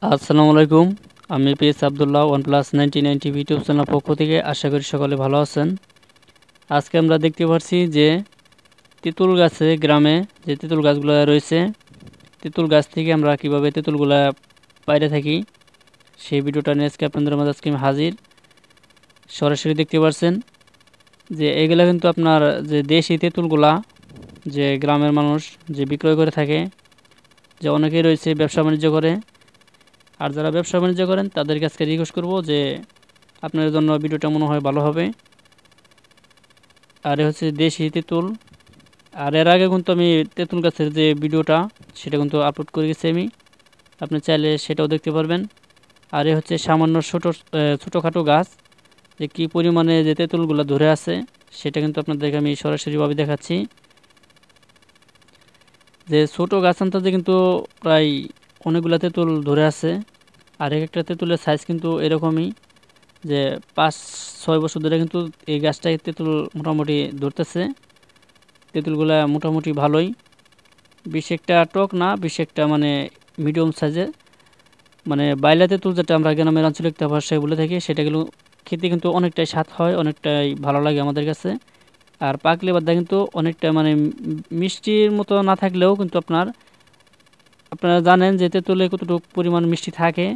আসসালামু আলাইকুম। আমি PS Abdullah OnePlus 9090 YouTube channel পক্ষ থেকে আশা করি সকলে ভালো আছেন। আজকে আমরা দেখতে পাচ্ছি যে তেঁতুল গাছে গ্রামে যে তেঁতুল গাছগুলো রয়েছে, তেঁতুল গাছ থেকে আমরা কিভাবে তেঁতুলগুলা পাইরে থাকি সেই ভিডিওটা নিয়ে আজকে আপনাদের মাঝে আজকে আমি হাজির। সরাসরি দেখতে পাচ্ছেন যে এগুলা কিন্তু আপনার যে দেশি তেঁতুলগুলা যে গ্রামের মানুষ যে বিক্রয় করে থাকে, যে অনেকেই রয়েছে ব্যবসা বাণিজ্য করে। আর যারা ব্যবসা বাণিজ্য করেন তাদের কাছে রিকোয়েস্ট করব যে আপনার জন্য ভিডিওটা মনে হয় ভালো হবে। আর এ হচ্ছে দেশি তেঁতুল। আর এর আগে কিন্তু আমি তেঁতুল গাছের যে ভিডিওটা সেটা কিন্তু আপলোড করে গেছি আমি, আপনি চাইলে সেটাও দেখতে পারবেন। আর এ হচ্ছে সামান্য ছোটোখাটো গাছ, যে কী পরিমাণে যে তেঁতুলগুলো ধরে আছে সেটা কিন্তু আপনাদেরকে আমি সরাসরিভাবে দেখাচ্ছি। যে ছোটো গাছ আনতে কিন্তু প্রায় অনেকগুলো তেঁতুল ধরে আছে। আর এক একটা তেঁতুলের সাইজ কিন্তু এরকমই, যে 5-6 বছর ধরে কিন্তু এই গাছটায় তেঁতুল মোটামুটি ধরতেছে। তেঁতুলগুলা মোটামুটি ভালোই, বেশি একটা টক না, বেশি একটা মানে মিডিয়াম সাইজের, মানে বাইলা তেঁতুল যেটা আমরা গ্রামের আঞ্চলিক ভাষায় বলে থাকি, সেটা কিন্তু খেতে কিন্তু অনেকটাই স্বাদ হয়, অনেকটাই ভালো লাগে আমাদের কাছে। আর পাকলে বাদা কিন্তু অনেকটা মানে মিষ্টির মতো না থাকলেও কিন্তু আপনারা জানেন যে তেঁতুলে কতটুকু পরিমাণ মিষ্টি থাকে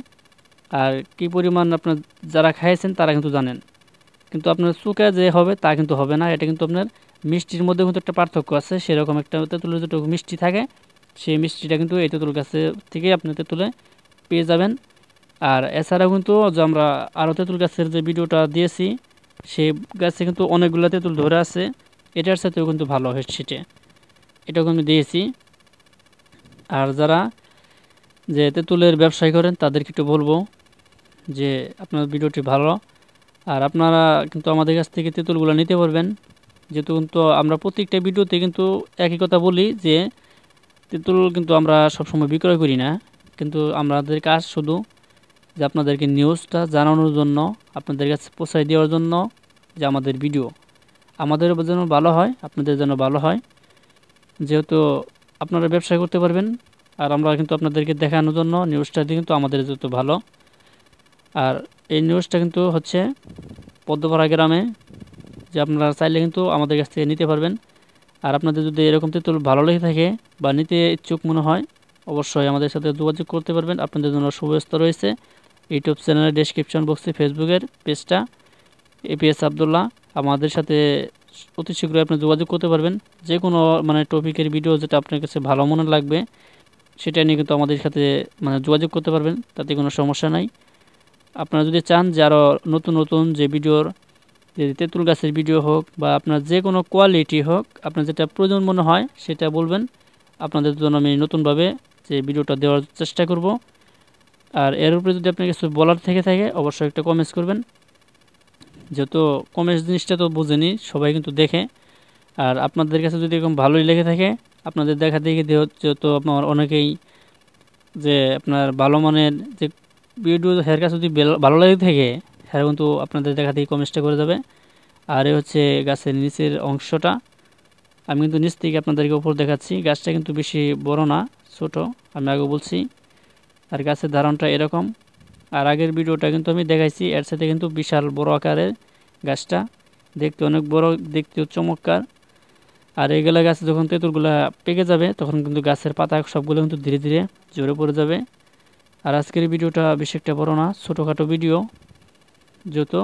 আর কি পরিমাণ আপনার যারা খাইয়েছেন তারা কিন্তু জানেন। কিন্তু আপনার চুকা যে হবে তা কিন্তু হবে না, এটা কিন্তু আপনার মিষ্টির মধ্যে কিন্তু একটা পার্থক্য আছে। সেরকম একটা তেঁতুলের যেটুকু মিষ্টি থাকে সেই মিষ্টিটা কিন্তু এই তেঁতুল গাছে থেকে আপনি তেঁতুলে পেয়ে যাবেন। আর এছাড়াও কিন্তু যে আমরা আরও তেঁতুল গাছের যে ভিডিওটা দিয়েছি সেই গাছে কিন্তু অনেকগুলো তেঁতুল ধরে আছে, এটার সাথেও কিন্তু ভালো হয় সেটে, এটাও আমি দিয়েছি। আর যারা যে তেঁতুলের ব্যবসায়ী করেন তাদেরকে একটু বলবো যে আপনার ভিডিওটি ভালো, আর আপনারা কিন্তু আমাদের কাছ থেকে তেঁতুলগুলো নিতে পারবেন। যেহেতু কিন্তু আমরা প্রত্যেকটা ভিডিওতে কিন্তু একই কথা বলি যে তেঁতুল কিন্তু আমরা সবসময় বিক্রয় করি না, কিন্তু আমাদের কাজ শুধু যে আপনাদেরকে নিউজটা জানানোর জন্য, আপনাদের কাছে পৌঁছায় দেওয়ার জন্য, যে আমাদের ভিডিও আমাদের জন্য ভালো হয়, আপনাদের জন্য ভালো হয়। যেহেতু আপনারা ব্যবসা করতে পারবেন, আর আমরা কিন্তু আপনাদেরকে দেখানোর জন্য নিউজটা দিয়ে কিন্তু আমাদের যেহেতু ভালো। আর এই নিউজটা কিন্তু হচ্ছে পদ্মপাড়া গ্রামে, যে আপনারা চাইলে কিন্তু আমাদের কাছ থেকে নিতে পারবেন। আর আপনাদের যদি এরকম তেঁতুল ভালো লেগে থাকে বা নিতে ইচ্ছুক মনে হয়, অবশ্যই আমাদের সাথে যোগাযোগ করতে পারবেন। আপনাদের জন্য সুব্যবস্থা রয়েছে ইউটিউব চ্যানেলের ডেসক্রিপশন বক্সে ফেসবুকের পেজটা এপিএস আবদুল্লাহ, আমাদের সাথে অতি শীঘ্রই আপনি যোগাযোগ করতে পারবেন। যে কোনো মানে টপিকের ভিডিও যেটা আপনার কাছে ভালো মনে লাগবে সেটা নিয়ে কিন্তু আমাদের সাথে মানে যোগাযোগ করতে পারবেন, তাতে কোনো সমস্যা নাই। আপনারা যদি চান যে আরও নতুন নতুন যে ভিডিওর, যে তেঁতুল গাছের ভিডিও হোক বা আপনার যে কোনো কোয়ালিটি হোক, আপনার যেটা প্রয়োজন মনে হয় সেটা বলবেন, আপনাদের জন্য আমি নতুনভাবে যে ভিডিওটা দেওয়ার চেষ্টা করব। আর এর উপরে যদি আপনার কিছু বলার থেকে থাকে অবশ্যই একটা কমেন্টস করবেন, যেহেতু কমেন্টস জিনিসটা তো বুঝেনি সবাই কিন্তু দেখে। আর আপনাদের কাছে যদি এরকম ভালোই লেগে থাকে, আপনাদের দেখা দেখে যেহেতু আপনার অনেকেই যে আপনার ভালো মানের যে ভিডিও হেয়ার কাছে যদি ভালো লাগে থাকে, হ্যাঁ কিন্তু আপনাদের দেখা দেখি কমেন্টসটা করে যাবে। আর এ হচ্ছে গাছের নিচের অংশটা, আমি কিন্তু নিচ থেকে আপনাদেরকে উপর দেখাচ্ছি। গাছটা কিন্তু বেশি বড় না, ছোট, আমি আগে বলছি। আর গাছের ধারণটা এরকম। আর আগের ভিডিওটা কিন্তু আমি দেখাইছি, এর সাথে কিন্তু বিশাল বড় আকারের গাছটা, দেখতে অনেক বড়, দেখতেও চমৎকার। আর এইগুলা গাছে যখন তেঁতুলগুলা পেকে যাবে তখন কিন্তু গাছের পাতা সবগুলো কিন্তু ধীরে ধীরে ঝরে পড়ে যাবে। আর আজকের ভিডিওটা বেশি একটা বড় না, ছোটোখাটো ভিডিও যেহেতু।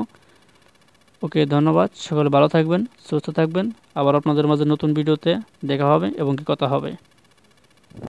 ওকে, ধন্যবাদ, সকলে ভালো থাকবেন, সুস্থ থাকবেন। আবার আপনাদের মাঝে নতুন ভিডিওতে দেখা হবে এবং কি কথা হবে।